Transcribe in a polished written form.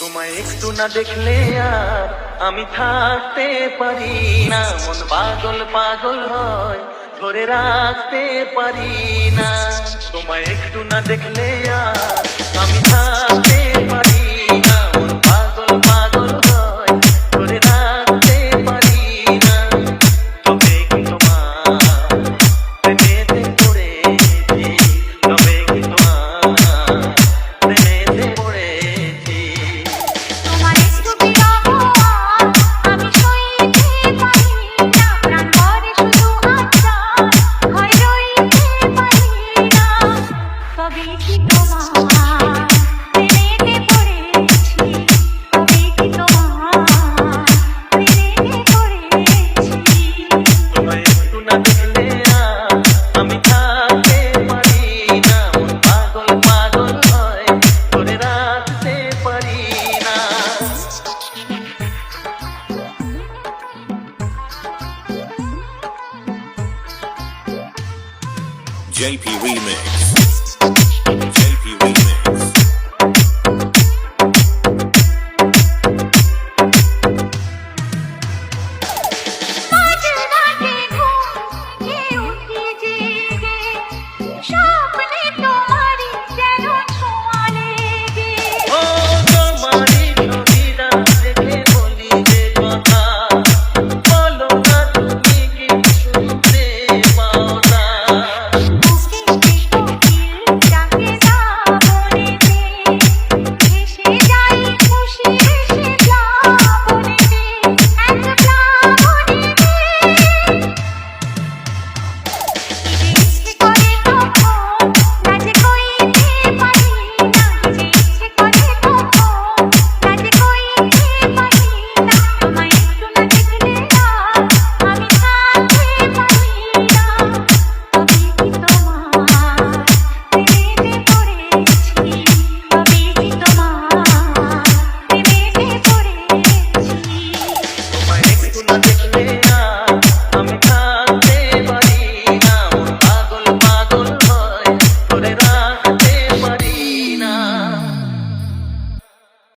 তোমায় একটু না দেখলে আর আমি থাকতে পারি না, মন পাগল পাগল হয় ধরে রাখতে পারি না। তোমায় একটু না দেখলে আর আমি থাকতে পারি না, মন পাগল পাগল হয় ধরে রাখতে পারি না। তবে কি তোমার প্রেমেতে পড়েছি, তবে কি তোমার প্রেমেতে পড়েছি। তোমার ছবি রহমান আমি সইতে পারি না, প্রাণ ভরে শুধু আচার ভয় রইতে পারি না। তবে কি তোমার প্রেমেতে পড়েছি, তবে কি তোমার প্রেমেতে পড়েছি। তোমায় একটু না দেখলে আর আমি থাকতে পারি না, মন পাগল পাগল হয় ধরে রাখতে পারি না। JP Remix.